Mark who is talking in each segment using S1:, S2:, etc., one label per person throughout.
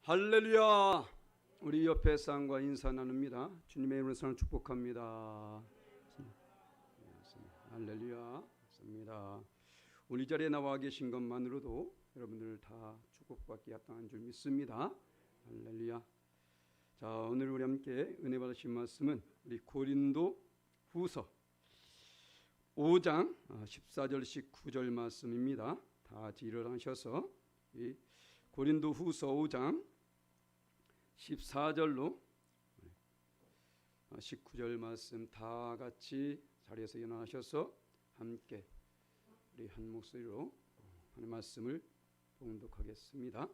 S1: 할렐루야. 우리 옆에 사람과 인사 나눕니다. 주님의 이름으로 사랑을 축복합니다. 할렐루야. 감사합니다. 오늘 이 자리에 나와 계신 것만으로도 여러분들 다 축복받기 합당한 줄 믿습니다. 할렐루야. 자, 오늘 우리 함께 은혜 받으신 말씀은 우리 고린도 후서 5장 14절씩 9절 말씀입니다. 다 같이 일어나셔서 이 고린도 후서 5장 14절로 19절 말씀 다 같이 자리에서 일어나셔서 함께 우리 한 목소리로 하나님의 말씀을 봉독하겠습니다.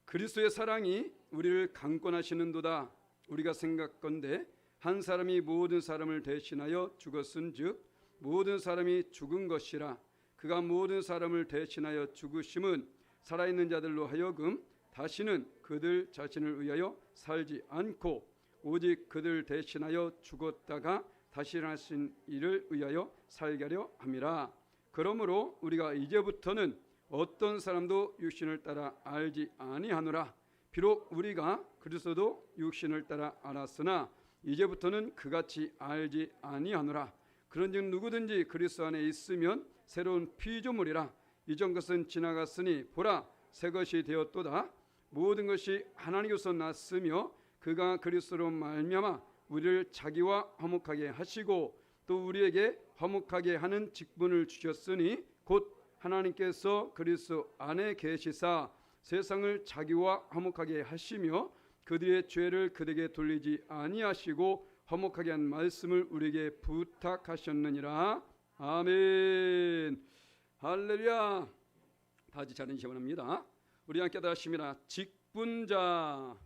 S1: 그리스도의 사랑이 우리를 강권하시는도다. 우리가 생각건대 한 사람이 모든 사람을 대신하여 죽었은즉 모든 사람이 죽은 것이라. 그가 모든 사람을 대신하여 죽으심은 살아있는 자들로 하여금 다시는 그들 자신을 위하여 살지 않고 오직 그들 대신하여 죽었다가 다시 일어나신 이를 위하여 살게 하려 함이라. 그러므로 우리가 이제부터는 어떤 사람도 육신을 따라 알지 아니하노라. 비록 우리가 그리스도도 육신을 따라 알았으나 이제부터는 그같이 알지 아니하노라. 그런즉 누구든지 그리스도 안에 있으면 새로운 피조물이라. 이전 것은 지나갔으니 보라 새 것이 되었도다. 모든 것이 하나님께서 났으며 그가 그리스도로 말미암아 우리를 자기와 화목하게 하시고 또 우리에게 화목하게 하는 직분을 주셨으니 곧 하나님께서 그리스도 안에 계시사 세상을 자기와 화목하게 하시며 그들의 죄를 그들에게 돌리지 아니하시고 화목하게 한 말씀을 우리에게 부탁하셨느니라. 아멘. 할렐루야. 다시 자리는 시원합니다. 우리 함께 다시 합니다. 직분자.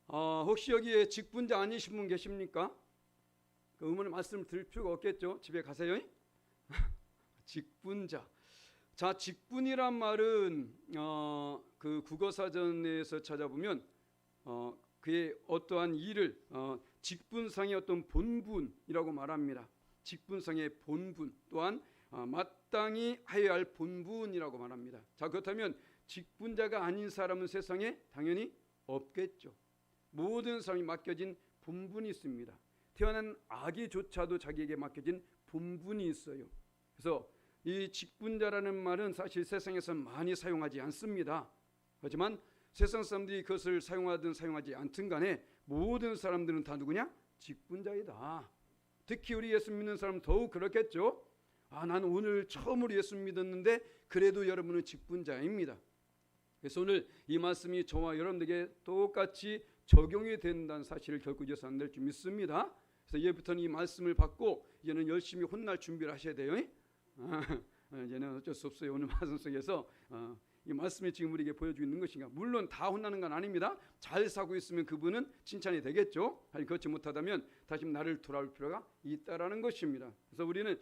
S1: 혹시 여기에 직분자 아니신 분 계십니까? 그 의문의 말씀을 드릴 필요가 없겠죠. 집에 가세요. 직분자. 자, 직분이란 말은 그 국어사전에서 찾아보면 그의 어떠한 일을 직분상의 어떤 본분이라고 말합니다. 직분상의 본분 또한 마땅히 하여야 할 본분이라고 말합니다. 자, 그렇다면 직분자가 아닌 사람은 세상에 당연히 없겠죠. 모든 사람이 맡겨진 본분이 있습니다. 태어난 아기조차도 자기에게 맡겨진 본분이 있어요. 그래서 이 직분자라는 말은 사실 세상에서 많이 사용하지 않습니다. 하지만 세상 사람들이 그것을 사용하든 사용하지 않든 간에 모든 사람들은 다 누구냐? 직분자이다. 특히 우리 예수 믿는 사람은 더욱 그렇겠죠. 나는 오늘 처음으로 예수 믿었는데 그래도 여러분은 직분자입니다. 그래서 오늘 이 말씀이 저와 여러분들에게 똑같이 적용이 된다는 사실을 결코 잊어서 안 될 줄 믿습니다. 그래서 이제부터는 이 말씀을 받고 이제는 열심히 혼날 준비를 하셔야 돼요. 이제는 어쩔 수 없어요. 오늘 말씀 속에서 이 말씀이 지금 우리에게 보여주고 있는 것인가. 물론 다 혼나는 건 아닙니다. 잘 사고 있으면 그분은 칭찬이 되겠죠. 아니 그렇지 못하다면 다시 나를 돌아올 필요가 있다라는 것입니다. 그래서 우리는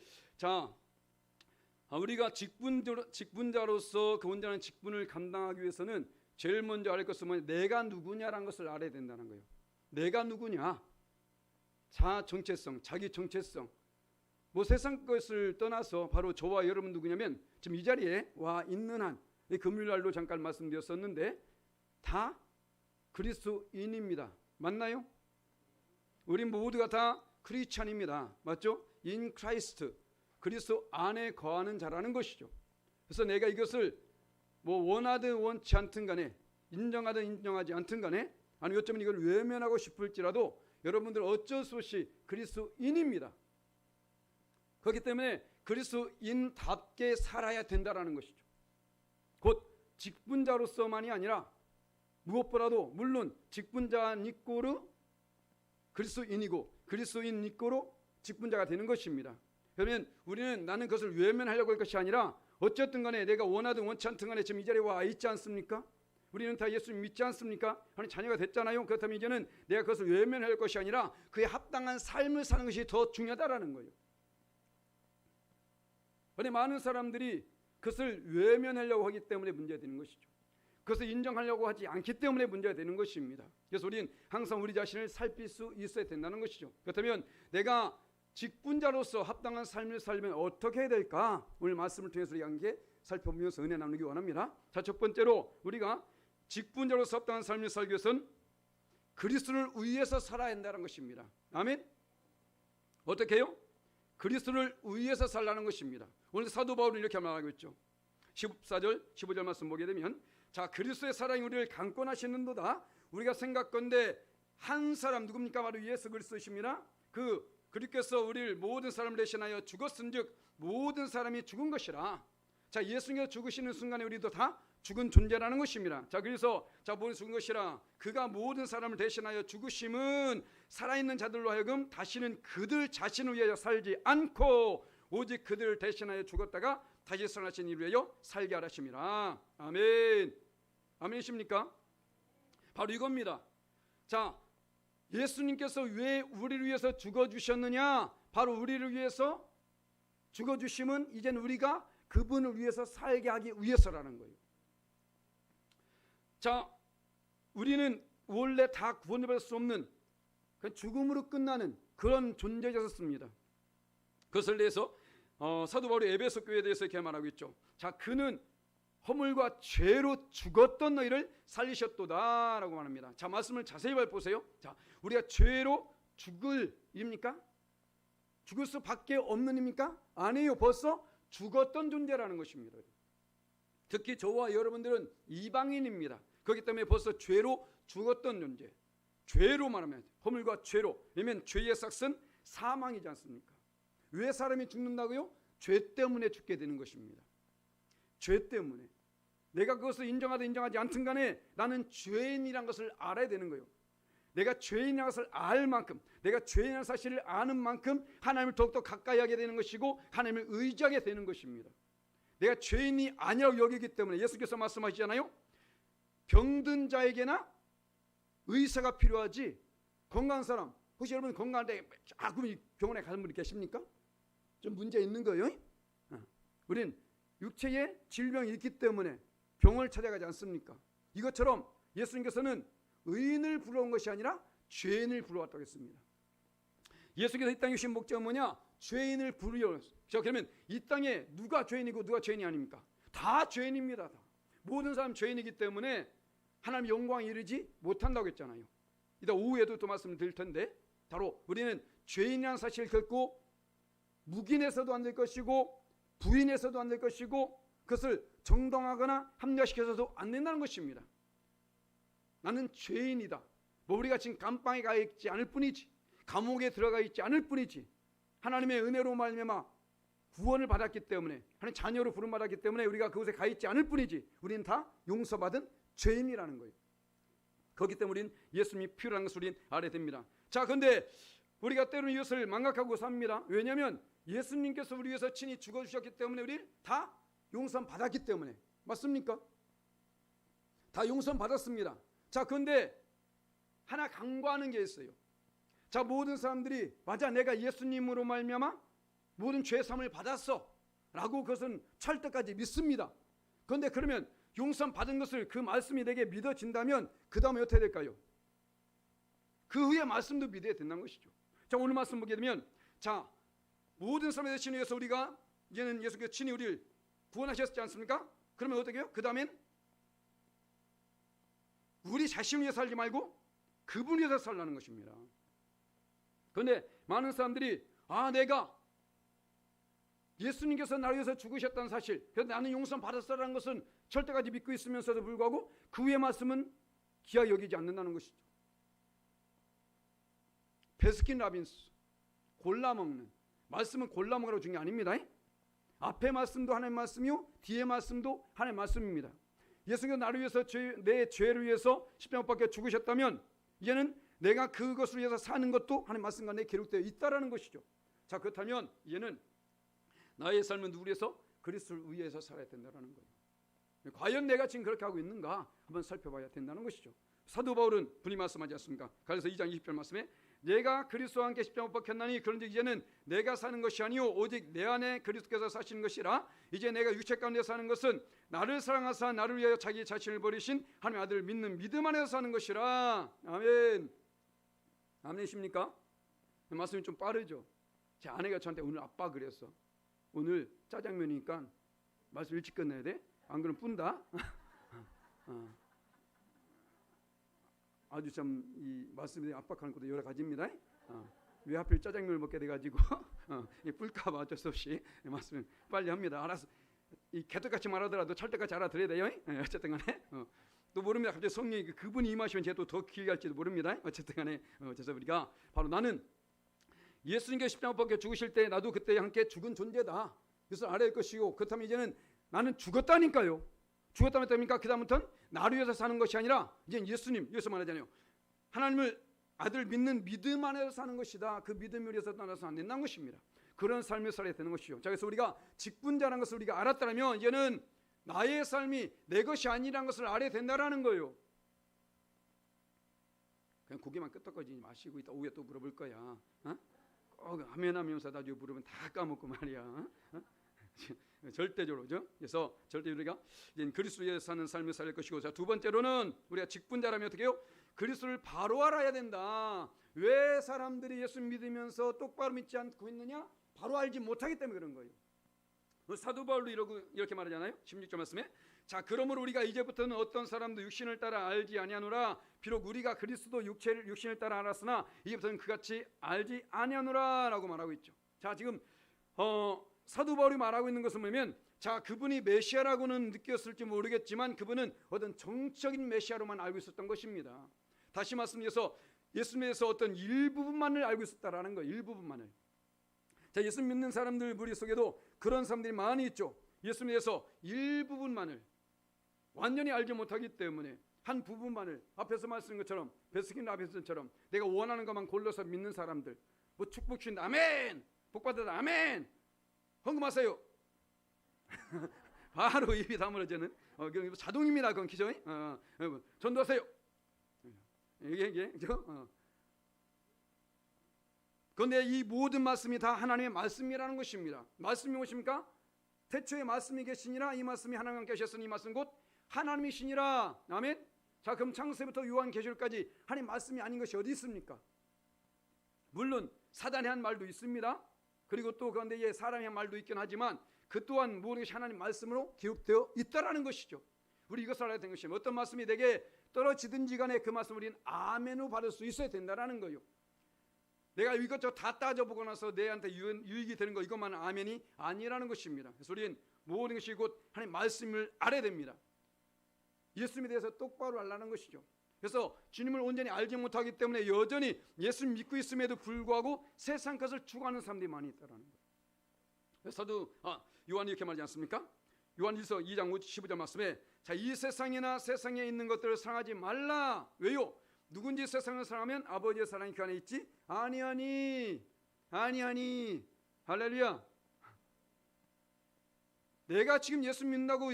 S1: 우리가 직분자로서 그 온전한 직분을 감당하기 위해서는 제일 먼저 알 것은 뭐냐? 내가 누구냐라는 것을 알아야 된다는 거예요. 내가 누구냐? 자기 정체성. 뭐 세상 것을 떠나서 바로 저와 여러분 누구냐면 지금 이 자리에 와 있는 한 금요일날도 잠깐 말씀드렸었는데 다 그리스도인입니다. 맞나요? 우리 모두가 다 크리스찬입니다. 맞죠? In Christ. 그리스도 안에 거하는 자라는 것이죠. 그래서 내가 이것을 뭐 원하든 원치 않든 간에 인정하든 인정하지 않든 간에 아니 어쩌면 이걸 외면하고 싶을지라도 여러분들 어쩔 수 없이 그리스도인입니다. 그렇기 때문에 그리스도인답게 살아야 된다라는 것이죠. 곧 직분자로서만이 아니라 무엇보다도 물론 직분자 니꼬르 그리스도인이고 그리스도인 니꼬로 직분자가 되는 것입니다. 그러면 우리는 나는 그것을 외면하려고 할 것이 아니라 어쨌든 간에 내가 원하든 원치 않든 간에 지금 이 자리에 와 있지 않습니까? 우리는 다 예수 믿지 않습니까? 하나님 자녀가 됐잖아요. 그렇다면 이제는 내가 그것을 외면할 것이 아니라 그에 합당한 삶을 사는 것이 더 중요하다라는 거예요. 그런데 많은 사람들이 그것을 외면하려고 하기 때문에 문제가 되는 것이죠. 그것을 인정하려고 하지 않기 때문에 문제가 되는 것입니다. 그래서 우리는 항상 우리 자신을 살필 수 있어야 된다는 것이죠. 그렇다면 내가 직분자로서 합당한 삶을 살면 어떻게 해야 될까? 오늘 말씀을 통해서 우리가 함께 살펴보면서 은혜 나누기 원합니다. 자, 첫 번째로 우리가 직분자로서 합당한 삶을 살기 위해서는 그리스도를 위해서 살아야 한다는 것입니다. 아멘. 어떻게 해요? 그리스도를 위해서 살라는 것입니다. 오늘 사도 바울은 이렇게 말하고 있죠. 14절 15절 말씀 보게 되면, 자, 그리스도의 사랑이 우리를 강권하시는도다. 우리가 생각건대 한 사람, 누굽니까? 바로 예수 그리스도십니다. 그리스도께서 우리를 모든 사람을 대신하여 죽었은즉 모든 사람이 죽은 것이라. 자, 예수님께서 죽으시는 순간에 우리도 다 죽은 존재라는 것입니다. 자, 그래서 모든 죽은 것이라. 그가 모든 사람을 대신하여 죽으심은 살아있는 자들로 하여금 다시는 그들 자신을 위하여 살지 않고 오직 그들을 대신하여 죽었다가 다시 살아나신 이를 위하여 살게 하라심이라. 아멘. 아멘이십니까? 바로 이겁니다. 자, 예수님께서 왜 우리를 위해서 죽어주셨느냐? 바로 우리를 위해서 죽어주심은 이제는 우리가 그분을 위해서 살게 하기 위해서라는 거예요. 자, 우리는 원래 다 구원을 받을 수 없는 죽음으로 끝나는 그런 존재였습니다. 그것을 대해서 사도 바울이 에베소 교회에 대해서 이렇게 말하고 있죠. 자, 그는 허물과 죄로 죽었던 너희를 살리셨도다 라고 말합니다. 자, 말씀을 자세히 보세요. 자, 우리가 죄로 죽을 입니까? 죽을 수밖에 없는 입니까? 아니에요. 벌써 죽었던 존재라는 것입니다. 특히 저와 여러분들은 이방인입니다. 그렇기 때문에 벌써 죄로 죽었던 존재. 죄로 말하면 허물과 죄로. 왜냐하면 죄의 삭은 사망이지 않습니까? 왜 사람이 죽는다고요? 죄 때문에 죽게 되는 것입니다. 죄 때문에. 내가 그것을 인정하든 인정하지 않든 간에 나는 죄인이란 것을 알아야 되는 거예요. 내가 죄인이라는 것을 알 만큼, 내가 죄인이라는 사실을 아는 만큼 하나님을 더욱더 가까이 하게 되는 것이고 하나님을 의지하게 되는 것입니다. 내가 죄인이 아니라고 여기기 때문에 예수께서 말씀하시잖아요. 병든 자에게나 의사가 필요하지 건강한 사람, 혹시 여러분 건강한데 자꾸 병원에 가는 분이 계십니까? 좀 문제 있는 거예요. 우린 육체에 질병이 있기 때문에 병을 찾아가지 않습니까? 이것처럼 예수님께서는 의인을 불러온 것이 아니라 죄인을 불러왔다고 했습니다. 예수께서 이 땅에 오신 목적은 뭐냐? 죄인을 부르려. 자, 그러면 이 땅에 누가 죄인이고 누가 죄인이 아닙니까? 다 죄인입니다. 다. 모든 사람 죄인이기 때문에 하나님 영광에 이르지 못한다고 했잖아요. 이따 오후에도 또 말씀을 드릴 텐데, 바로 우리는 죄인이라는 사실을 결코 묵인해서도 안 될 것이고 부인해서도 안 될 것이고 그것을 정당하거나 합리화시켜서도 안 된다는 것입니다. 나는 죄인이다. 우리가 지금 감방에 가 있지 않을 뿐이지, 감옥에 들어가 있지 않을 뿐이지, 하나님의 은혜로 말미암아 구원을 받았기 때문에, 하나님 자녀로 부름받았기 때문에 우리가 그곳에 가 있지 않을 뿐이지, 우리는 다 용서받은 죄인이라는 거예요. 그렇기 때문에 우리는 예수님이 필요한 것을 우리는 알아야 됩니다. 자, 그런데 우리가 때로는 이것을 망각하고 삽니다. 왜냐하면 예수님께서 우리 위해서 친히 죽어주셨기 때문에 우리를 다 용서 받았기 때문에. 맞습니까? 다 용서 받았습니다. 자, 그런데 하나 간과하는 게 있어요. 자, 모든 사람들이 맞아, 내가 예수님으로 말미암아 모든 죄사함을 받았어 라고 그것은 철저까지 믿습니다. 그런데 그러면 용서 받은 것을, 그 말씀이 내게 믿어진다면 그 다음에 어떻게 될까요? 그 후에 말씀도 믿어야 된다는 것이죠. 자, 오늘 말씀 보게 되면, 자, 모든 사람의 대신을 위해서 우리가 이제는 예수께서 친히 우리를 구원하셨지 않습니까? 그러면 어떻게 해요? 그 다음엔 우리 자신을 위해서 살지 말고 그분을 위해서 살라는 것입니다. 그런데 많은 사람들이 내가 예수님께서 나를 위해서 죽으셨다는 사실, 그래서 나는 용서 받았어라는 것은 절대까지 믿고 있으면서도 불구하고 그 후의 말씀은 귀하게 여기지 않는다는 것이죠. 베스킨 라빈스, 골라먹는 말씀은 골라먹으라고 준 게 아닙니다. 앞에 말씀도 하나님 말씀이요, 뒤에 말씀도 하나님 말씀입니다. 예수님께서 나를 위해서 내 죄를 위해서 십자가 못 박혀 죽으셨다면 이제는 내가 그것을 위해서 사는 것도 하나님 말씀 가운데 기록되어 있다라는 것이죠. 자, 그렇다면 이제는 나의 삶은 누구를 위해서? 그리스도를 위해서 살아야 된다는 거예요. 과연 내가 지금 그렇게 하고 있는가 한번 살펴봐야 된다는 것이죠. 사도 바울은 분이 말씀하지 않습니까? 갈라디아서 2장 20절 말씀에 내가 그리스도와 함께 십자가 못 박혔나니 그런즉 이제는 내가 사는 것이 아니요 오직 내 안에 그리스도께서 사시는 것이라. 이제 내가 육체 가운데 사는 것은 나를 사랑하사 나를 위하여 자기 자신을 버리신 하나님의 아들을 믿는 믿음 안에서 사는 것이라. 아멘. 아멘이십니까? 말씀이 좀 빠르죠. 제 아내가 저한테 오늘 아빠 그랬어. 오늘 짜장면이니까 말씀 일찍 끝내야 돼. 안 그러면 뿜다. 아주 참 이 말씀에 압박하는 것도 여러 가지입니다. 왜 하필 짜장면을 먹게 돼가지고 뿔까봐 어쩔 수 없이 말씀을 빨리 합니다. 알아서 이 개떡같이 말하더라도 찰떡같이 알아들어야 돼요. 어쨌든 간에 또 모릅니다. 갑자기 성령이 그분이 임하시면 제가 또 더 길게 할지도 모릅니다. 어쨌든 간에 그래서 우리가 바로 나는 예수님께서 십자가 못 박혀 죽으실 때 나도 그때 함께 죽은 존재다. 그래서 알아야 할 것이고, 그렇다면 이제는 나는 죽었다니까요. 죽었다면 됩니까? 그 다음부터는 나를 위해서 사는 것이 아니라 이제 예수님, 여기서 말하잖아요. 하나님을 아들 믿는 믿음 안에서 사는 것이다. 그 믿음을 위해서 떠나서 안 된다는 것입니다. 그런 삶을 살아야 되는 것이죠. 자, 그래서 우리가 직분자라는 것을 우리가 알았다면 이제는 나의 삶이 내 것이 아니라는 것을 알아야 된다라는 거예요. 그냥 고개만 끄덕거리지 마시고 이따 오후에 또 물어볼 거야. 꼭 하면 하면서 나중에 물으면 다 까먹고 말이야. 절대적으로, 그죠? 그래서 절대 우리가 이제 그리스도에 사는 삶을 살 것이고, 자, 두 번째로는 우리가 직분자라면 어떻게 해요? 그리스도를 바로 알아야 된다. 왜 사람들이 예수 믿으면서 똑바로 믿지 않고 있느냐? 바로 알지 못하기 때문에 그런 거예요. 사도 바울도 이렇게 말하잖아요. 16절 말씀에, 자, 그러므로 우리가 이제부터는 어떤 사람도 육신을 따라 알지 아니하노라. 비록 우리가 그리스도 육신을 따라 알았으나 이제부터는 그같이 알지 아니하노라 라고 말하고 있죠. 자, 지금 사도 바울이 말하고 있는 것은 뭐냐면, 자, 그분이 메시아라고는 느꼈을지 모르겠지만 그분은 어떤 정적인 메시아로만 알고 있었던 것입니다. 다시 말씀드려서 예수님에서 어떤 일부분만을 알고 있었다라는 거예요. 일부분만을. 자, 예수 믿는 사람들 무리 속에도 그런 사람들이 많이 있죠. 예수님에서 일부분만을 완전히 알지 못하기 때문에 한 부분만을, 앞에서 말씀한 것처럼 베스킨 라빈스처럼 내가 원하는 것만 골라서 믿는 사람들, 뭐 축복 주신다 아멘, 복 받았다 아멘, 헌금하세요 바로 입이 다물어지는 자동입니다. 그건 기죠. 전도하세요. 이게 그죠? 그런데 이 모든 말씀이 다 하나님의 말씀이라는 것입니다. 말씀이 무엇입니까? 태초에 말씀이 계시니라. 이 말씀이 하나님 함께 하셨으니 이 말씀 곧 하나님이시니라. 아멘. 자, 그럼 창세부터 요한계시록까지 하나님 말씀이 아닌 것이 어디 있습니까? 물론 사단이 한 말도 있습니다. 그리고 또 그런데 사람의 말도 있긴 하지만 그 또한 모든 것이 하나님 말씀으로 기록되어 있다라는 것이죠. 우리 이것을 알아야 되는 것입니다. 어떤 말씀이 내게 떨어지든지 간에 그 말씀을 우리는 아멘으로 받을 수 있어야 된다라는 거예요. 내가 이것저것 다 따져보고 나서 내한테 유익이 되는 거, 이것만은 아멘이 아니라는 것입니다. 그래서 우리는 모든 것이 곧 하나님 말씀을 알아야 됩니다. 예수님에 대해서 똑바로 알라는 것이죠. 그래서 주님을 온전히 알지 못하기 때문에 여전히 예수를 믿고 있음에도 불구하고 세상 것을 추구하는 사람들이 많이 있다는 거예요. 그래서 요한이 이렇게 말하지 않습니까? 요한일서 2장 15절 말씀에, 자, 이 세상이나 세상에 있는 것들을 사랑하지 말라. 왜요? 누군지 세상을 사랑하면 아버지의 사랑이 그 안에 있지 아니하니. 할렐루야. 내가 지금 예수 믿는다고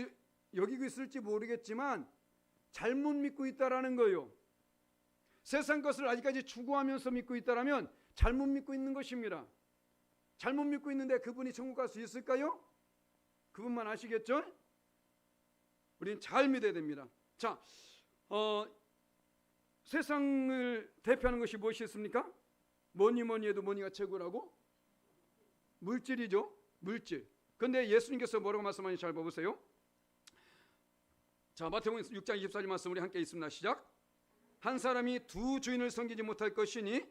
S1: 여기고 있을지 모르겠지만 잘못 믿고 있다라는 거예요. 세상 것을 아직까지 추구하면서 믿고 있다라면 잘못 믿고 있는 것입니다. 잘못 믿고 있는데 그분이 천국 갈 수 있을까요? 그분만 아시겠죠? 우리는 잘 믿어야 됩니다. 자, 세상을 대표하는 것이 무엇이 있습니까? 뭐니 해도 뭐니가 최고라고? 물질이죠. 물질. 그런데 예수님께서 뭐라고 말씀하는지 잘 봐보세요. 자, 마태복음 6장 24절 말씀 우리 함께 있습니다. 시작. 한 사람이 두 주인을 섬기지 못할 것이니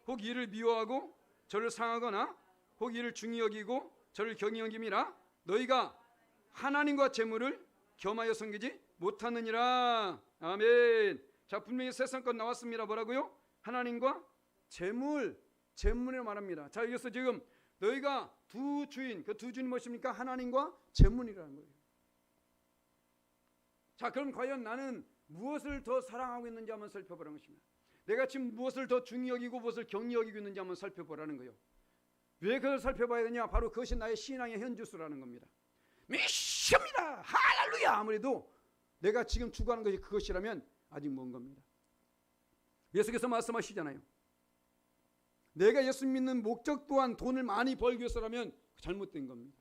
S1: 혹 이를 미워하고 저를 상하거나 혹 이를 중히 여기고 저를 경히 여김이라. 너희가 하나님과 재물을 겸하여 섬기지 못하느니라. 아멘. 자, 분명히 세상 것 나왔습니다. 뭐라고요? 하나님과 재물이라고 말합니다. 자, 여기서 지금 너희가 두 주인, 그 두 주인이 무엇입니까? 하나님과 재물이라는 거예요. 자, 그럼 과연 나는 무엇을 더 사랑하고 있는지 한번 살펴보라는 것입니다. 내가 지금 무엇을 더 중히 여기고 무엇을 경히 여기고 있는지 한번 살펴보라는 거예요. 왜 그걸 살펴봐야 되냐? 바로 그것이 나의 신앙의 현주소라는 겁니다. 믿습니다. 할렐루야. 아무래도 내가 지금 추구하는 것이 그것이라면 아직 먼 겁니다. 예수께서 말씀하시잖아요. 내가 예수 믿는 목적 또한 돈을 많이 벌기 위해서라면 잘못된 겁니다.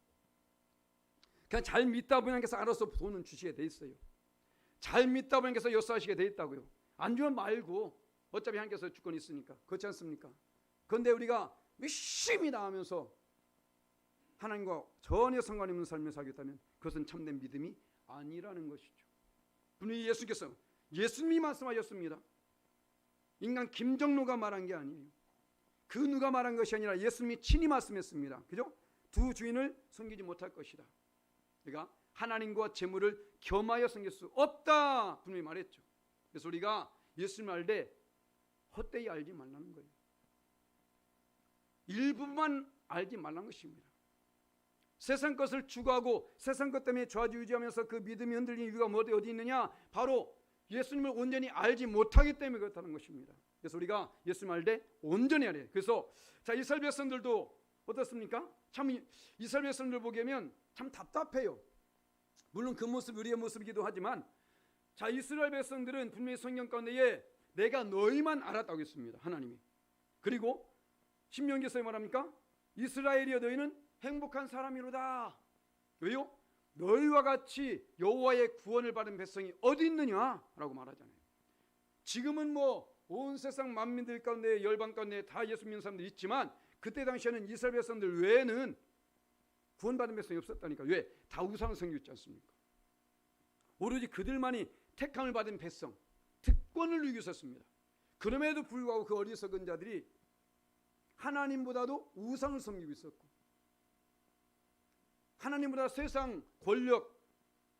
S1: 그냥 잘 믿다 보니 하나님께서 알아서 돈은 주시게 돼 있어요. 잘 믿다 보니 하나님께서 역사하시게 돼 있다고요. 안 주면 말고 어차피 하나님께서 주권이 있으니까. 그렇지 않습니까? 그런데 우리가 열심히 나가면서 하나님과 전혀 상관 없는 삶을 살겠다면 그것은 참된 믿음이 아니라는 것이죠. 분명히 예수께서 예수님이 말씀하셨습니다. 인간 김정로가 말한 게 아니에요. 그 누가 말한 것이 아니라 예수님이 친히 말씀했습니다. 그죠? 두 주인을 섬기지 못할 것이다. 그러니까 하나님과 재물을 겸하여 섬길 수 없다 분명히 말했죠. 그래서 우리가 예수님을 알 때 헛되이 알지 말라는 거예요. 일부만 알지 말라는 것입니다. 세상 것을 추구하고 세상 것 때문에 좌지우지하면서 그 믿음이 흔들리는 이유가 어디 있느냐? 바로 예수님을 온전히 알지 못하기 때문에 그렇다는 것입니다. 그래서 우리가 예수님 알 때 온전히 알아야 해요. 그래서 자, 이스라엘 백성들도 어떻습니까? 참 이스라엘 백성들 보면 참 답답해요. 물론 그 모습이 우리의 모습이기도 하지만 자, 이스라엘 백성들은 분명히 성경 가운데에 내가 너희만 알았다고 했습니다. 하나님이. 그리고 신명기서에 말합니까? 이스라엘이여 너희는 행복한 사람이로다. 왜요? 너희와 같이 여호와의 구원을 받은 백성이 어디 있느냐라고 말하잖아요. 지금은 뭐 온 세상 만민들 가운데 열방 가운데 다 예수 믿는 사람들이 있지만 그때 당시에는 이스라엘 백성들 외에는 구원받은 백성이 없었다니까. 왜? 다 우상을 섬기고 있지 않습니까? 오로지 그들만이 택함을 받은 백성, 특권을 누리고 있었습니다. 그럼에도 불구하고 그 어리석은 자들이 하나님보다도 우상을 섬기고 있었고 하나님보다 세상 권력,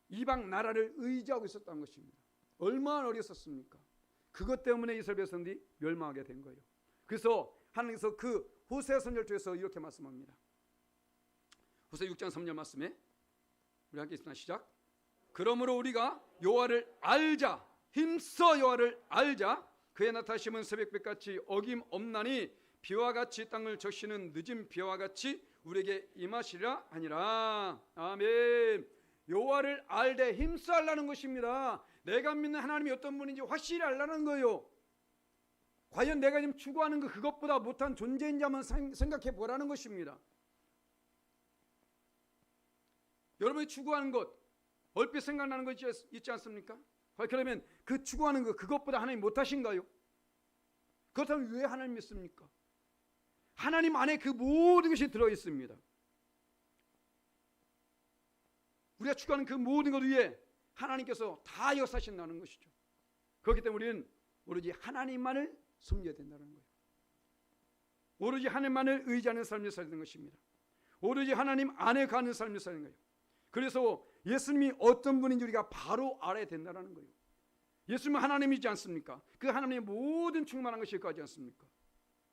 S1: 이방 나라를 의지하고 있었다는 것입니다. 얼마나 어렸었습니까? 그것 때문에 이스라엘 백성들이 멸망하게 된 거예요. 그래서 하나님께서 그 호세 선지자에서 이렇게 말씀합니다. 호세 6장 3절 말씀에 우리 함께 있습니다. 시작. 그러므로 우리가 여호와를 알자, 힘써 여호와를 알자. 그의 나타심은 새벽빛같이 어김없나니 비와 같이 땅을 적시는 늦은 비와 같이 우리에게 임하시리라 하니라. 아멘. 여호와를 알되 힘써 알라는 것입니다. 내가 믿는 하나님이 어떤 분인지 확실히 알라는 거예요. 과연 내가 지금 추구하는 거 그것보다 못한 존재인지 한번 생각해 보라는 것입니다. 여러분이 추구하는 것 얼핏 생각나는 거 있지 않습니까? 그러면 그 추구하는 거 그것보다 하나님 못하신가요? 그렇다면 왜 하나님 믿습니까? 하나님 안에 그 모든 것이 들어있습니다. 우리가 추구하는 그 모든 것 위에 하나님께서 다 역사하신다는 것이죠. 그렇기 때문에 우리는 오로지 하나님만을 섬겨야 된다는 거예요. 오로지 하나님만을 의지하는 삶을 살야 되는 것입니다. 오로지 하나님 안에 가는 삶을 살야 되는 거예요. 그래서 예수님이 어떤 분인지 우리가 바로 알아야 된다는 거예요. 예수님은 하나님이지 않습니까? 그 하나님의 모든 충만한 것이 있지 않습니까?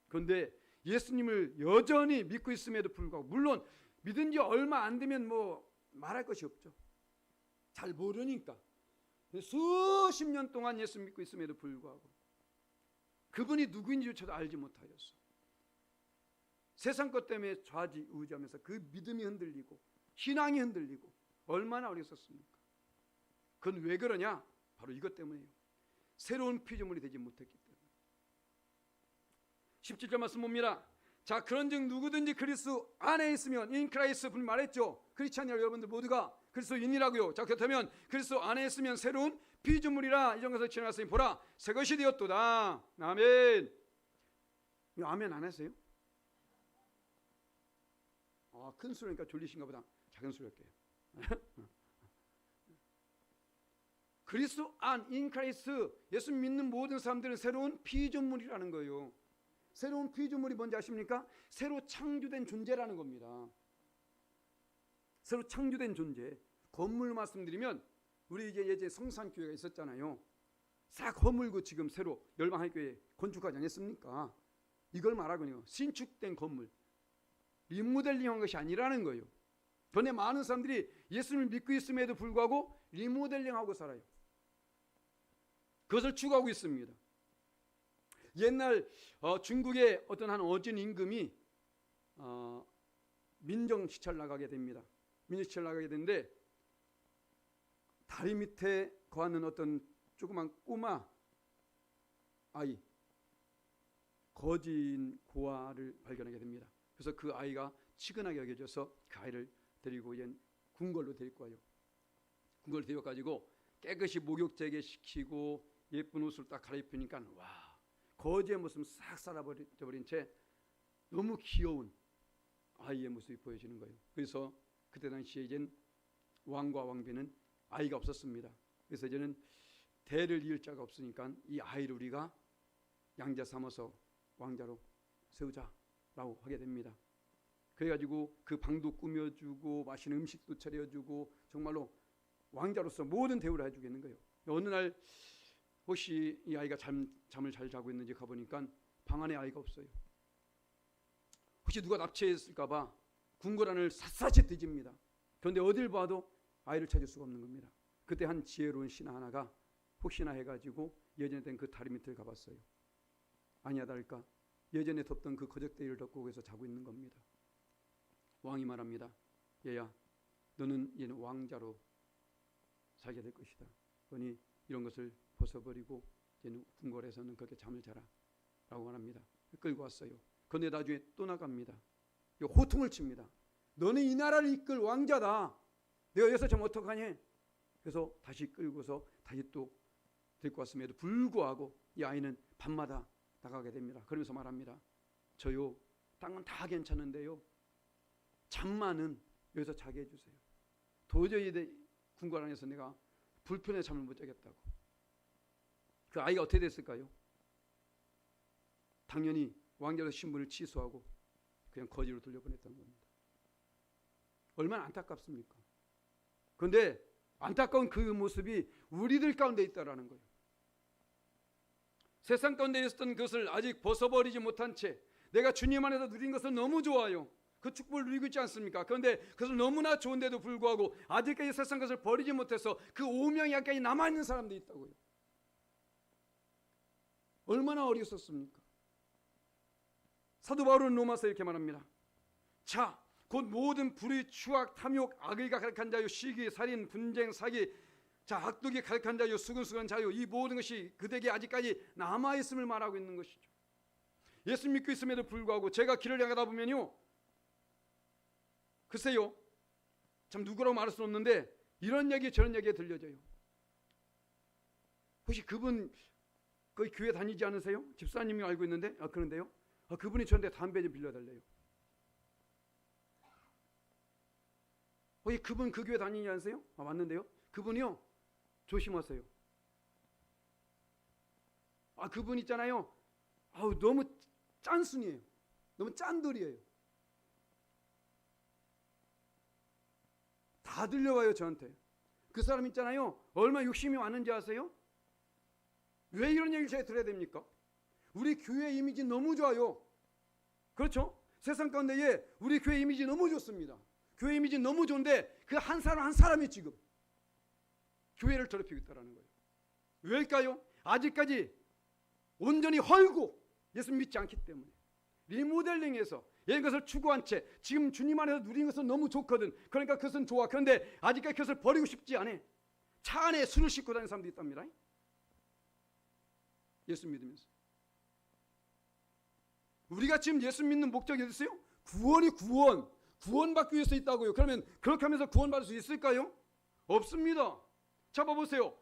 S1: 그런데 예수님을 여전히 믿고 있음에도 불구하고 물론 믿은 지 얼마 안 되면 뭐 말할 것이 없죠. 잘 모르니까. 수십 년 동안 예수 믿고 있음에도 불구하고 그분이 누구인지조차도 알지 못하였어. 세상 것 때문에 좌지우지하면서 그 믿음이 흔들리고 신앙이 흔들리고 얼마나 어렸었습니까? 그건 왜 그러냐? 바로 이것 때문이에요. 새로운 피조물이 되지 못했기 때문에. 17절 말씀 봅니다. 자, 그런즉 누구든지 그리스도 안에 있으면 인 크라이스트 분이 말했죠. 크리스찬이라 여러분들 모두가 그리스도인이라고요. 자, 그렇다면 그리스도 안에 있으면 새로운 피조물이라 이전 것을 지나갔으니 보라 새 것이 되었도다. 아멘. 아멘 안 하세요? 큰 소리니까 졸리신가 보다. 작은 소리 할게요. 그리스도 안, 인 크라이스트, 예수 믿는 모든 사람들은 새로운 피조물이라는 거예요. 새로운 피조물이 뭔지 아십니까? 새로 창조된 존재라는 겁니다. 새로 창조된 존재. 건물 말씀드리면 우리 이제 예전에 성산교회가 있었잖아요. 싹 허물고 지금 새로 열방학교에 건축하지 않았습니까? 이걸 말하거든요. 신축된 건물. 리모델링한 것이 아니라는 거예요. 그런데 많은 사람들이 예수님을 믿고 있음에도 불구하고 리모델링하고 살아요. 그것을 추구하고 있습니다. 옛날 중국의 어떤 한 어진 임금이 민정 시찰 나가게 됩니다. 민정 시찰 나가게 되는데 다리 밑에 거하는 어떤 조그만 꼬마 아이 거진 고아를 발견하게 됩니다. 그래서 그 아이가 치근하게 여겨져서 그 아이를 데리고 궁궐로 데리고 와요. 궁궐로 데리고 가지고 깨끗이 목욕제게 시키고 예쁜 옷을 딱 갈아입히니까 와 거지의 모습 싹 사라져버린 채 너무 귀여운 아이의 모습이 보여지는 거예요. 그래서 그때 당시에 이젠 왕과 왕비는 아이가 없었습니다. 그래서 이제는 대를 이을 자가 없으니까 이 아이를 우리가 양자 삼아서 왕자로 세우자라고 하게 됩니다. 그래가지고 그 방도 꾸며주고 맛있는 음식도 차려주고 정말로 왕자로서 모든 대우를 해주겠는 거예요. 어느 날 혹시 이 아이가 잠을 잘 자고 있는지 가보니까 방 안에 아이가 없어요. 혹시 누가 납치했을까봐 궁궐안을 샅샅이 뒤집니다. 그런데 어딜 봐도 아이를 찾을 수가 없는 겁니다. 그때 한 지혜로운 신하 하나가 혹시나 해가지고 예전에 된 그 다리 밑을 가봤어요. 아니야 다를까 예전에 덮던 그 거적대기를 덮고 거기서 자고 있는 겁니다. 왕이 말합니다. 얘야 너는 얘는 왕자로 살게 될 것이다. 그러니 이런 것을 벗어버리고 얘는 궁궐에서는 그렇게 잠을 자라 라고 말합니다. 끌고 왔어요. 그런데 나중에 또 나갑니다. 호통을 칩니다. 너는 이 나라를 이끌 왕자다. 내가 여기서 참 어떡하니? 그래서 다시 끌고서 다시 또 데리고 왔음에도 불구하고 이 아이는 밤마다 나가게 됩니다. 그러면서 말합니다. 저요 땅은 다 괜찮은데요 잠만은 여기서 자게 해주세요. 도저히 궁궐 안에서 내가 불편해 잠을 못 자겠다고. 그 아이가 어떻게 됐을까요? 당연히 왕자로 신분을 취소하고 그냥 거지로 돌려보냈던 겁니다. 얼마나 안타깝습니까? 그런데 안타까운 그 모습이 우리들 가운데 있다라는 거예요. 세상 가운데 있었던 것을 아직 벗어버리지 못한 채 내가 주님 안에서 누린 것은 너무 좋아요. 그 축복을 누리고 있지 않습니까? 그런데 그것을 너무나 좋은데도 불구하고 아직까지 세상 것을 버리지 못해서 그 오명이 아직까지 남아있는 사람들이 있다고요. 얼마나 어리었었습니까? 사도 바울은 로마서 이렇게 말합니다. 자, 곧 모든 불의, 추악, 탐욕, 악의가 가득한 자요, 시기, 살인, 분쟁, 사기, 자, 악독이 가득한 자요, 수근수근 자요, 이 모든 것이 그대에게 아직까지 남아있음을 말하고 있는 것이죠. 예수 믿고 있음에도 불구하고 제가 길을 향하다 보면요, 글쎄요, 참 누구라고 말할 수는 없는데 이런 얘기 저런 얘기가 들려져요. 혹시 그분 거기 교회 다니지 않으세요? 집사님이 알고 있는데 그런데요, 그분이 저한테 담배 좀 빌려달래요. 혹시 그분 그 교회 다니지 않으세요? 맞는데요. 그분이요, 조심하세요. 그분 있잖아요. 너무 짠순이에요. 너무 짠돌이에요. 다 들려와요 저한테. 그 사람 있잖아요. 얼마나 욕심이 많은지 아세요? 왜 이런 얘기를 제가 들어야 됩니까? 우리 교회 이미지 너무 좋아요. 그렇죠? 세상 가운데에 우리 교회 이미지 너무 좋습니다. 교회 이미지 너무 좋은데 그 한 사람 한 사람이 지금 교회를 더럽히고 있다는 거예요. 왜일까요? 아직까지 온전히 헐고 예수 믿지 않기 때문에 리모델링해서 이런 것을 추구한 채 지금 주님 안에서 누린 것은 너무 좋거든. 그러니까 그것은 좋아. 그런데 아직까지 그것을 버리고 싶지 않아. 차 안에 술을 싣고 다니는 사람도 있답니다. 예수 믿으면서. 우리가 지금 예수 믿는 목적이 어딨어요? 구원받기 위해서 있다고요. 그러면 그렇게 하면서 구원받을 수 있을까요? 없습니다. 자, 봐보세요.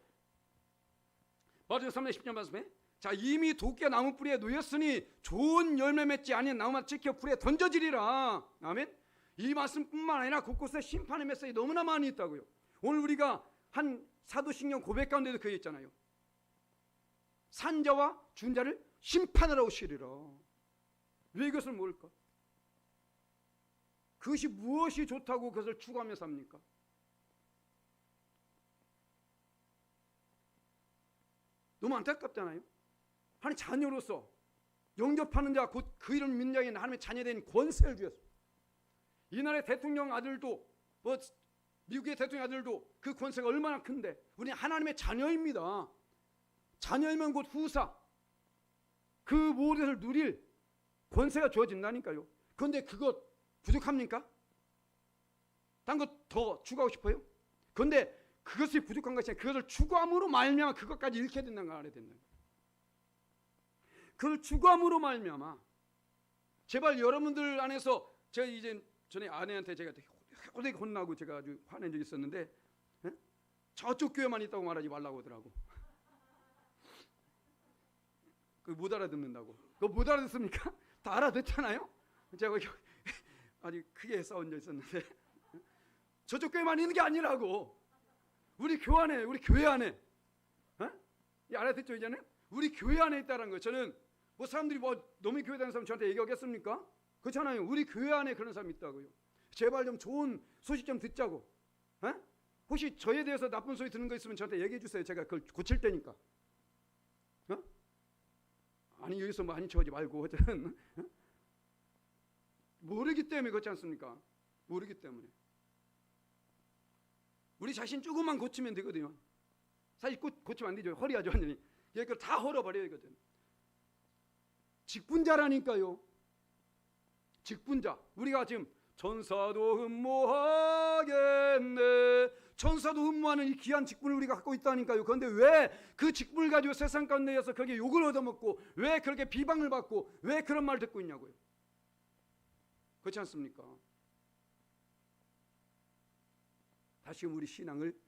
S1: 마태복음 3장 10절 말씀에 자, 이미 도끼가 나무 뿌리에 놓였으니 좋은 열매 맺지 아니한 나무만 찍혀 불에 던져지리라. 아멘. 이 말씀뿐만 아니라 곳곳에 심판의 메시지 너무나 많이 있다고요. 오늘 우리가 한 사도신경 고백 가운데도 그게 있잖아요. 산자와 준자를 심판하러 오시리라. 왜 이것을 모를까? 그것이 무엇이 좋다고 그것을 추구하면서 합니까? 너무 안타깝잖아요. 하나님 자녀로서 영접하는 자 곧 그 이름 믿는 자에게 하나님의 자녀된 권세를 주셨습니다. 이 나라의 대통령 아들도 미국의 대통령 아들도 그 권세가 얼마나 큰데 우리는 하나님의 자녀입니다. 자녀이면 곧 후사 그 모든 것을 누릴 권세가 주어진다니까요. 그런데 그것 부족합니까? 딴 것 더 추구하고 싶어요? 그런데 그것이 부족한 것이 아니라 그것을 추구함으로 말미암아 그것까지 잃게 된다는 걸 알아야 된다는 거예요. 그걸 추구함으로 말미암아 제발 여러분들 안에서 제가 이제 전에 아내한테 제가 되게 혼나고 제가 아주 화낸 적이 있었는데 저쪽 교회만 있다고 말하지 말라고 하더라고. 그 못 알아듣는다고. 그거 못 알아듣습니까? 다 알아듣잖아요. 제가 아주 크게 싸운 적 있었는데 저쪽 교회만 있는 게 아니라고. 우리 교회 안에 이 알아듣죠 이제는? 우리 교회 안에 있다는 거예요. 저는 뭐 사람들이 뭐 너무 교회 다니는 사람 저한테 얘기하겠습니까? 그렇잖아요. 우리 교회 안에 그런 사람이 있다고요. 제발 좀 좋은 소식 좀 듣자고. 혹시 저에 대해서 나쁜 소리 듣는 거 있으면 저한테 얘기해 주세요. 제가 그걸 고칠 테니까. 아니 여기서 뭐 아닌 척하지 말고 저는 모르기 때문에 그렇지 않습니까? 모르기 때문에. 우리 자신 조금만 고치면 되거든요. 사실 고치면 안 되죠. 허리하죠 완전히. 그걸 다 헐어버려야 되거든. 직분자라니까요. 직분자. 우리가 지금 천사도 흠모하겠네. 천사도 흠모하는 이 귀한 직분을 우리가 갖고 있다니까요. 그런데 왜 그 직분을 가지고 세상 가운데에서 거기에 욕을 얻어먹고 왜 그렇게 비방을 받고 왜 그런 말 듣고 있냐고요. 그렇지 않습니까? 다시금 우리 신앙을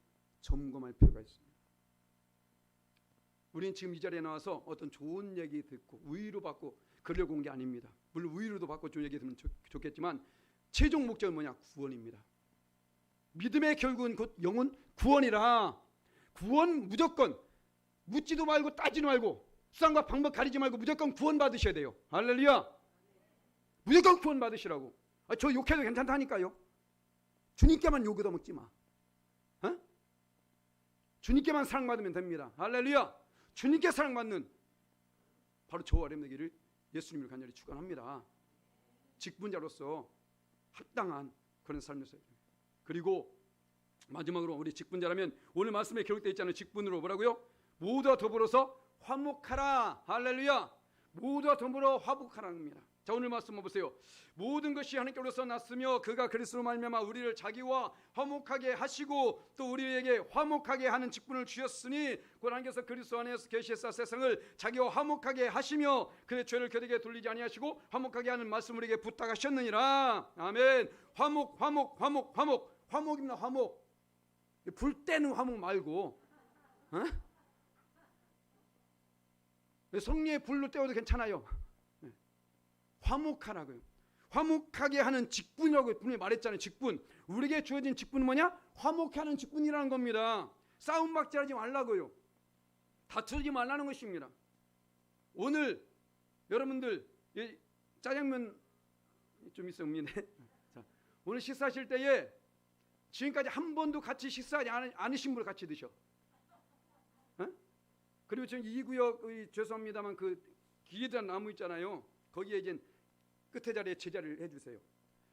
S1: 점검할 필요가 있습니다. 우리는 지금 이 자리에 나와서 어떤 좋은 얘기 듣고 위로 받고 그러려고 온 게 아닙니다. 물론 위로도 받고 좋은 얘기 들으면 좋겠지만 최종 목적은 뭐냐? 구원입니다. 믿음의 결국은 곧 영혼 구원이라. 구원 무조건 묻지도 말고 따지도 말고 수단과 방법 가리지 말고 무조건 구원 받으셔야 돼요. 할렐루야. 무조건 구원 받으시라고. 저 욕해도 괜찮다니까요. 주님께만 욕 얻어먹지 마. 주님께만 사랑받으면 됩니다. 할렐루야. 주님께 사랑받는 바로 저와 여러분에게를 예수님을 간절히 축원합니다. 직분자로서 합당한 그런 삶을 살아야 됩니다. 그리고 마지막으로 우리 직분자라면 오늘 말씀에 기록되어 있잖아요. 직분으로 뭐라고요? 모두와 더불어서 화목하라. 할렐루야. 모두와 더불어 화목하라는 겁니다. 자, 오늘 말씀 보세요. 모든 것이 하나님께로서 났으며 그가 그리스도로 말미암아 우리를 자기와 화목하게 하시고 또 우리에게 화목하게 하는 직분을 주셨으니 곧 하나님께서 그리스도 안에서 계시사 세상을 자기와 화목하게 하시며 그의 죄를 그에게 돌리지 아니하시고 화목하게 하는 말씀을 우리에게 부탁하셨느니라. 아멘. 화목입니다. 화목. 불 때는 화목 말고 성령의 불로 때워도 괜찮아요. 화목하라고요. 화목하게 하는 직분이라고 분명히 말했잖아요. 직분. 우리에게 주어진 직분은 뭐냐? 화목하게 하는 직분이라는 겁니다. 싸움박질하지 말라고요. 다투지 말라는 것입니다. 오늘 여러분들 짜장면 좀 있어 음미네. 자, 오늘 식사하실 때에 지금까지 한 번도 같이 식사하지 않으신 분 같이 드셔. 그리고 지금 이 구역의 죄송합니다만 그 기계단 나무 있잖아요. 거기에 이제 끝에 자리에 제자리를 해주세요.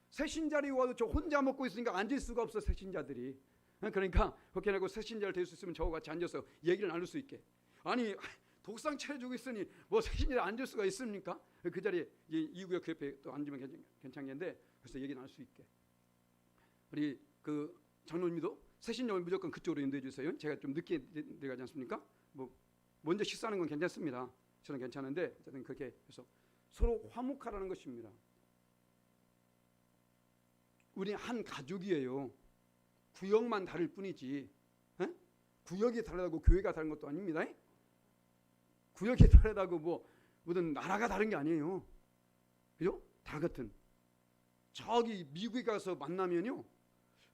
S1: 새신자리 와도 저 혼자 먹고 있으니까 앉을 수가 없어. 새신자들이. 그러니까 그렇게 하고 새신자를 될 수 있으면 저와 같이 앉아서 얘기를 나눌 수 있게. 아니 독상 차려주고 있으니 뭐 새신자를 앉을 수가 있습니까? 그 자리에 이 구역 그 옆에 또 앉으면 괜찮겠는데 그래서 얘기 나눌 수 있게. 우리 그 장로님도 새신자를 무조건 그쪽으로 인도해 주세요. 제가 좀 늦게 들어가지 않습니까? 뭐 먼저 식사하는 건 괜찮습니다. 저는 괜찮은데 어쨌든 그렇게 해서 서로 화목하라는 것입니다. 우리 한 가족이에요. 구역만 다를 뿐이지. 구역이 다르다고 교회가 다른 것도 아닙니다. 구역이 다르다고 뭐 무슨 나라가 다른 게 아니에요. 그죠? 다 같은. 저기 미국에 가서 만나면요.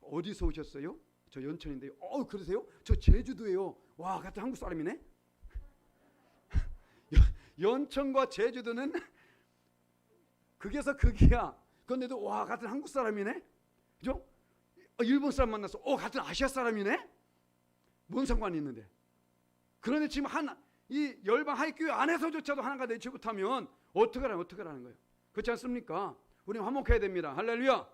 S1: 어디서 오셨어요? 저 연천인데요. 그러세요? 저 제주도예요. 와, 같은 한국 사람이네. 연천과 제주도는 극에서 극이야. 그런데도 와, 같은 한국 사람이네. 그죠? 일본 사람 만나서 같은 아시아 사람이네. 뭔 상관이 있는데? 그런데 지금 이 열방 하이교회 안에서조차도 하나가 되지 못하면 어떡하라는 거예요? 그렇지 않습니까? 우리는 화목해야 됩니다. 할렐루야.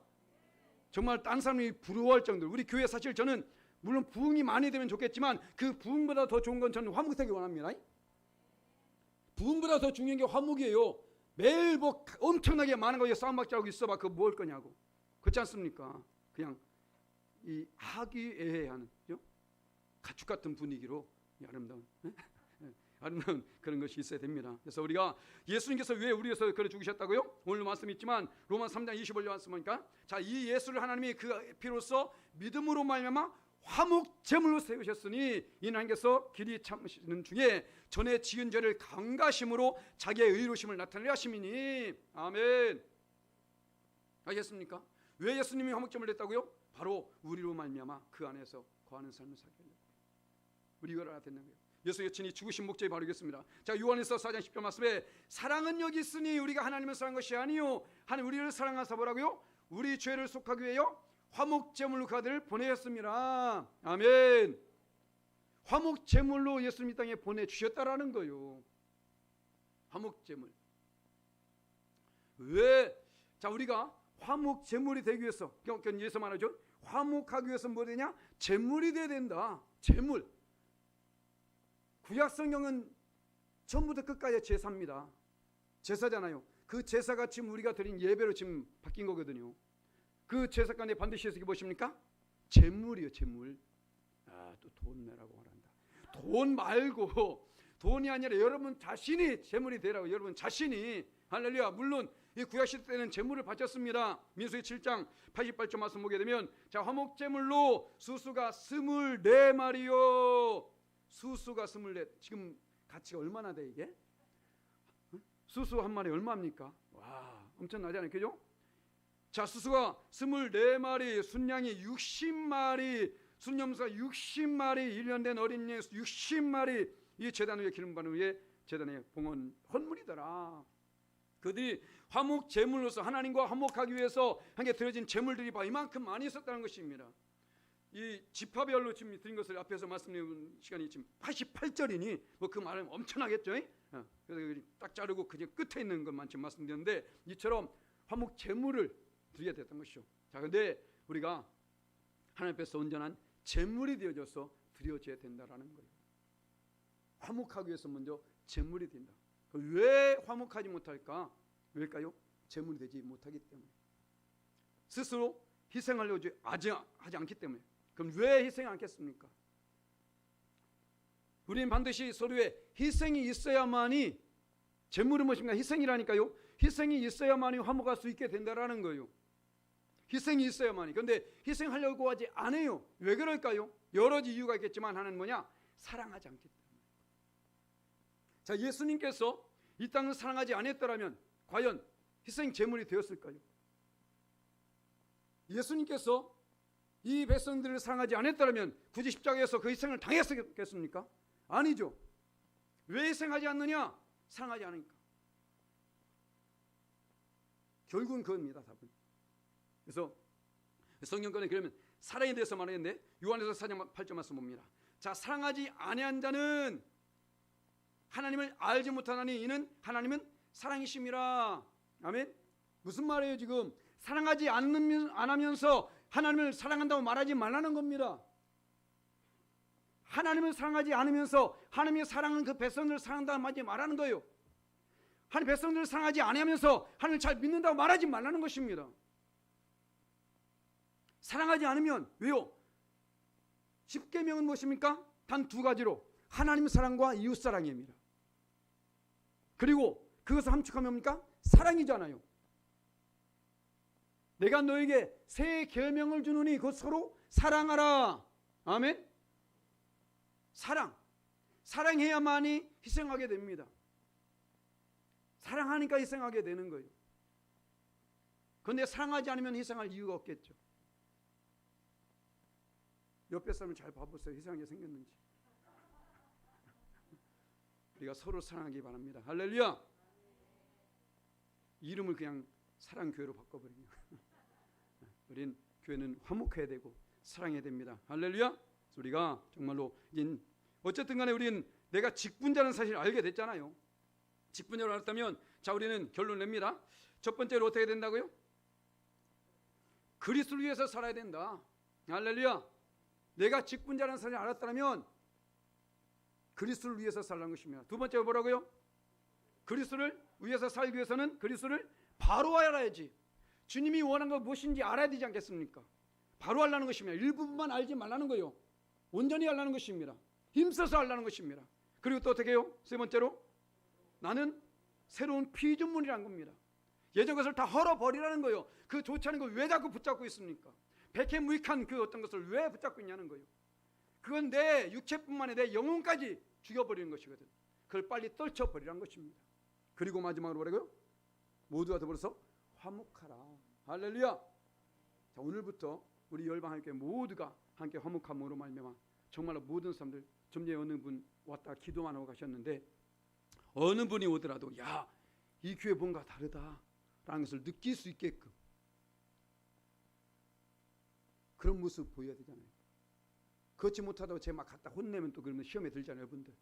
S1: 정말 딴 사람이 부러워할 정도로 우리 교회 사실 저는 물론 부흥이 많이 되면 좋겠지만 그 부흥보다 더 좋은 건 저는 화목되기 원합니다. 부흥보다 더 중요한 게 화목이에요. 매일 뭐 엄청나게 많은 거에 싸움박질하고 있어봐. 그거 뭘 거냐고. 그렇지 않습니까? 그냥 이 화기애애하는 가축 같은 분위기로 아름다운 그런 것이 있어야 됩니다. 그래서 우리가 예수님께서 왜 우리 위해서 그래 죽으셨다고요? 오늘 말씀 있지만 로마 3장 25절 말씀하니까 자, 이 예수를 하나님이 그 피로써 믿음으로 말미암아 화목 제물로 세우셨으니 이는 하나님께서 길이 참으시는 중에 전에 지은 죄를 강가심으로 자기의 의로심을 나타내려 하심이니. 아멘. 알겠습니까? 왜 예수님이 화목제물을 냈다고요? 바로 우리로 말미암아 그 안에서 거하는 삶을 살게 하려고. 우리가 알아야 된다는 거예요. 예수의 친히 죽으신 목적이 바로 이겠습니다. 자, 요한일서 4장 10절 말씀에 사랑은 여기 있으니 우리가 하나님을 사랑한 것이 아니요 하나님 우리를 사랑하사 뭐라고요? 우리 죄를 속하기 위하여 화목제물로 그 아들을 보내셨습니다. 아멘. 화목제물로 예수님 이 땅에 보내주셨다라는 거예요. 화목제물. 왜? 자, 우리가 화목제물이 되기 위해서, 예수 말하죠. 화목하기 위해서 뭐 되냐? 제물이 돼야 된다. 제물. 구약성경은 처음부터 끝까지 제사입니다. 제사잖아요. 그 제사가 지금 우리가 드린 예배로 지금 바뀐 거거든요. 그 제사간에 반드시 해서 보십니까? 제물이요, 제물. 아, 또 돈 내라고 말한다. 돈 말고, 돈이 아니라 여러분 자신이 제물이 되라고. 여러분 자신이. 할렐루야. 물론 이 구약시대 때는 제물을 바쳤습니다. 민수기 7장 88절 말씀 보게 되면, 자, 화목제물로 수수가 24마리요. 수수가 24. 지금 가치가 얼마나 돼 이게? 수수 한 마리 얼마입니까? 와, 엄청나잖아요. 그죠? 자, 수수가 24마리, 순양이 60마리, 순염소가 60마리, 1년 된 어린 양 60마리, 이 제단 위에 기름바는 위에 제단에 봉헌 헌물이더라. 그들이 화목 제물로서 하나님과 화목하기 위해서 함께 드려진 제물들이 봐 이만큼 많이 있었다는 것입니다. 이 지파별로 지금 드린 것을 앞에서 말씀드린 시간이 지금 88절이니 뭐 그 말은 엄청나겠죠. 그래서 딱 자르고 그냥 끝에 있는 것만 지금 말씀드렸는데, 이처럼 화목 제물을 드리게 됐던 것이죠. 자, 근데 우리가 하나님 앞에서 온전한 제물이 되어져서 드려져야 된다라는 거예요. 화목하기 위해서 먼저 제물이 된다. 왜 화목하지 못할까? 왜일까요? 제물이 되지 못하기 때문에. 스스로 희생하려고 하지 않기 때문에. 그럼 왜 희생을 않겠습니까? 우리는 반드시 서로의 희생이 있어야만이, 제물은 무엇입니까? 희생이라니까요. 희생이 있어야만이 화목할 수 있게 된다라는 거예요. 희생이 있어야만이. 그런데 희생하려고 하지 않아요. 왜 그럴까요? 여러 이유가 있겠지만 하나는 뭐냐? 사랑하지 않기 때문에. 자, 예수님께서 이 땅을 사랑하지 않았더라면 과연 희생 제물이 되었을까요? 예수님께서 이 백성들을 사랑하지 않았더라면 굳이 십자가에서 그 희생을 당했겠습니까? 아니죠. 왜 희생하지 않느냐? 사랑하지 않으니까. 결국은 그겁니다, 답은. 그래서 성경권에 그러면 사랑에 대해서 말했는데, 요한에서 4장 8절 말씀 봅니다. 자, 사랑하지 아니한 자는 하나님을 알지 못하나니 이는 하나님은 사랑이심이라. 아멘. 무슨 말이에요 지금? 사랑하지 않으면서 하나님을 사랑한다고 말하지 말라는 겁니다. 하나님을 사랑하지 않으면서 하나님의 사랑은 그 백성들을 사랑한다고 말하지 말라는 거예요. 하나님 백성들을 사랑하지 않으면서 하나님을 잘 믿는다고 말하지 말라는 것입니다. 사랑하지 않으면 왜요? 10계명은 무엇입니까? 단 두 가지로 하나님 사랑과 이웃 사랑입니다. 그리고 그것을 함축하면 뭡니까? 사랑이잖아요. 내가 너에게 새 계명을 주노니 곧 서로 사랑하라. 아멘. 사랑. 사랑해야만이 희생하게 됩니다. 사랑하니까 희생하게 되는 거예요. 그런데 사랑하지 않으면 희생할 이유가 없겠죠. 옆에 사람을 잘 봐보세요. 희생하게 생겼는지. 우리가 서로 사랑하기 바랍니다. 할렐루야. 이름을 그냥 사랑교회로 바꿔버리면 우린 교회는 화목해야 되고 사랑해야 됩니다. 할렐루야. 우리가 정말로 이제 어쨌든 간에 우리는 내가 직분자라는 사실을 알게 됐잖아요. 직분자를 알았다면 자, 우리는 결론 냅니다. 첫 번째로 어떻게 된다고요? 그리스도를 위해서 살아야 된다. 할렐루야. 내가 직분자라는 사실을 알았다면 그리스도를 위해서 살라는 것입니다. 두 번째로 뭐라고요? 그리스도를 위해서 살기 위해서는 그리스도를 바로 알아야지. 주님이 원하는 것 무엇인지 알아야 되지 않겠습니까? 바로 하려는 것입니다. 일부분만 알지 말라는 거예요. 온전히 하려는 것입니다. 힘써서 하려는 것입니다. 그리고 또 어떻게 해요? 세 번째로 나는 새로운 피조물이라는 겁니다. 예전 것을 다 헐어버리라는 거예요. 그 좋지 않은 걸 왜 자꾸 붙잡고 있습니까? 백해무익한 그 어떤 것을 왜 붙잡고 있냐는 거예요. 그건 내 육체뿐만 아니라 내 영혼까지 죽여버리는 것이거든. 그걸 빨리 떨쳐버리라는 것입니다. 그리고 마지막으로 뭐라고요? 모두가 더불어서 화목하라. 할렐루야. 자, 오늘부터 우리 열방학교회 모두가 함께 화목함으로 말미암아 정말로 모든 사람들, 좀 전에 어느 분 왔다 기도만 하고 가셨는데 어느 분이 오더라도 야, 이 교회 뭔가 다르다라는 것을 느낄 수 있게끔 그런 모습 보여야 되잖아요. 그렇지 못하다고 제가 막 갖다 혼내면 또 그러면 시험에 들잖아요, 여러분들.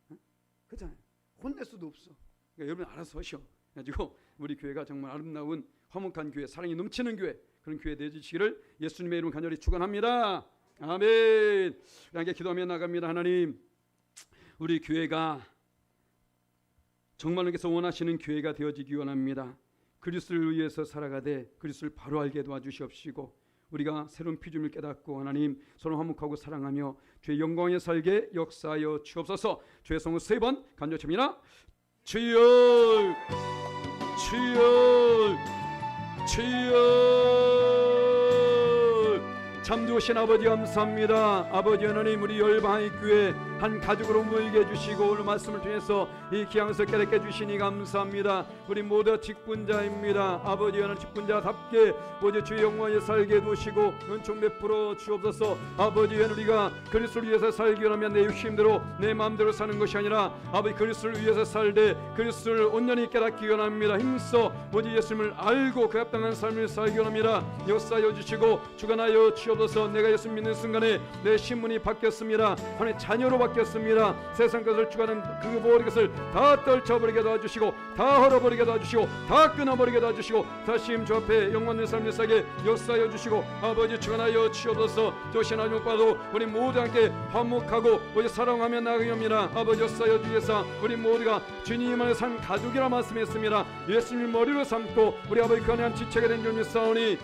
S1: 응? 그렇잖아요. 혼낼 수도 없어. 그러니까 여러분 알아서 하셔. 그래가지고 우리 교회가 정말 아름다운 화목한 교회, 사랑이 넘치는 교회, 그런 교회 되어주시기를 예수님의 이름 간절히 축원합니다. 아멘. 함께 기도하며 나갑니다. 하나님, 우리 교회가 정말로께서 원하시는 교회가 되어지기 원합니다. 그리스도를 위해서 살아가되 그리스도를 바로 알게 도와주시옵시고 우리가 새로운 피조물을 깨닫고 하나님 서로 화목하고 사랑하며 주의 영광에 살게 역사하여 주옵소서. 주의 성을 3번 간절히 칩니다. 주여, 주여, 주여. 참 좋으신 아버지 감사합니다. 아버지 하나님, 우리 열방의 교회 한 가족으로 모이게 해주시고 오늘 말씀을 통해서 이 귀향에서 깨닫게 해주시니 감사합니다. 우리 모두 직분자입니다. 아버지 하나님, 직분자답게 오직 주의 영광에 살게 해두시고 은총 베풀어 주옵소서. 아버지 하나님, 우리가 그리스도를 위해서 살기 원하면 내 욕심대로 내 마음대로 사는 것이 아니라 아버지 그리스도를 위해서 살되 그리스도를 온전히 깨닫기 원합니다. 힘써 오직 예수님을 알고 그 합당한 삶을 살기 원합니다. 역사하여 주시고 주관하여 주옵소서. 내가 예수 믿는 순간에 내 신분이 바뀌었습니다. 하나님 자녀로 바뀌었습니다. 세상 것을 주관하는 그 모든 것을 다 떨쳐버리게 도와주시고 다 헐어버리게 도와주시고 다 끊어버리게 도와주시고 다시 주 앞에 영원한 삶을 살게 역사하여 주시고 아버지 주관하여 주옵소서. 조신 하나님 오빠도 우리 모두 함께 화목하고 오직 사랑하며 나가게 합니다. 아버지 역사하여 주셔서 우리 모두가 주님 안에 산 가족이라 말씀했습니다. 예수님 머리로 삼고 우리 아버지 그 안에 지체가 된 줄 믿사오니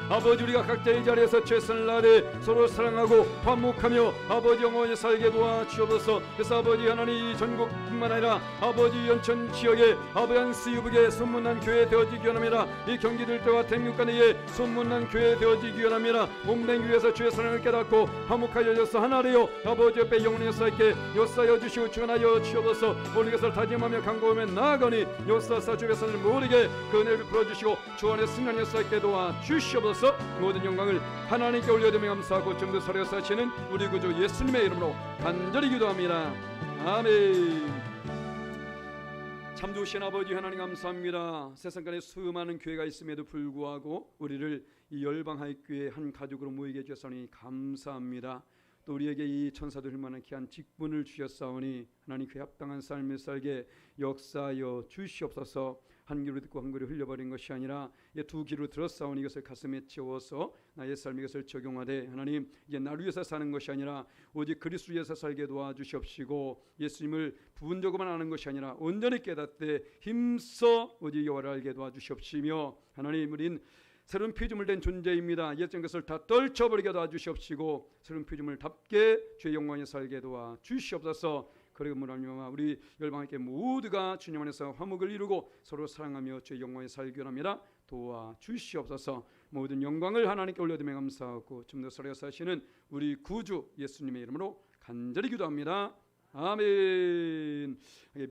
S1: 아버지 우리가 각자의 자리에서 최선을 다해 서로 사랑하고 화목하며 아버지 영원히 살게 도와주옵소서. 그래서 아버지 하나님 이 전국뿐만 아니라 아버지 연천 지역에 아버지 한스유북에 소문난 교회 되어지기 원합니다. 이 경기들도와 대민국간에 소문난 교회 되어지기 원합니다. 몸된 교회에서 주의 사랑을 깨닫고 화목하여 주셔서 하나되어 아버지 옆에 영원히 살게 역사하여 주시고 주관하여 주옵소서. 우리 것을 다짐하며 간구하며 나아가니 역사사 주의 선을 모르게 그 은혜를 풀어주시고 주 안에 승리하여 살게 도와주시옵소서. 모든 영광을 하나님께 올려드리며 감사하고 정도 서려 사시는 우리 구주 예수님의 이름으로 간절히 기도합니다. 아멘. 참 좋으신 아버지 하나님 감사합니다. 세상간에 수많은 교회가 있음에도 불구하고 우리를 이 열방하익교회 한 가족으로 모이게 해주셨으니 감사합니다. 또 우리에게 이 천사들 만한 귀한 직분을 주셨사오니 하나님 그에 합당한 삶을 살게 역사하여 주시옵소서. 한 귀로 듣고 한 귀로 흘려버린 것이 아니라 두 귀로 들었사오니 이것을 가슴에 채워서 나의 삶에 이것을 적용하되 하나님 이제 나를 위해서 사는 것이 아니라 오직 그리스도 위해서 살게 도와주시옵시고 예수님을 부분적으로만 아는 것이 아니라 온전히 깨닫되 힘써 오직 여호와를 알게 도와주시옵시며 하나님 우린 새로운 피조물 된 존재입니다. 옛전 것을 다 떨쳐버리게 도와주시옵시고 새로운 피조물답게 주의 영광에 살게 도와주시옵소서. 그리고 말미암아 우리 열방학교회 모두가 주님 안에서 화목을 이루고 서로 사랑하며 주의 영광에 살기 원합니다. 도와주시옵소서. 모든 영광을 하나님께 올려드리며 감사하고 좀 더 서려 사시는 우리 구주 예수님의 이름으로 간절히 기도합니다. 아멘.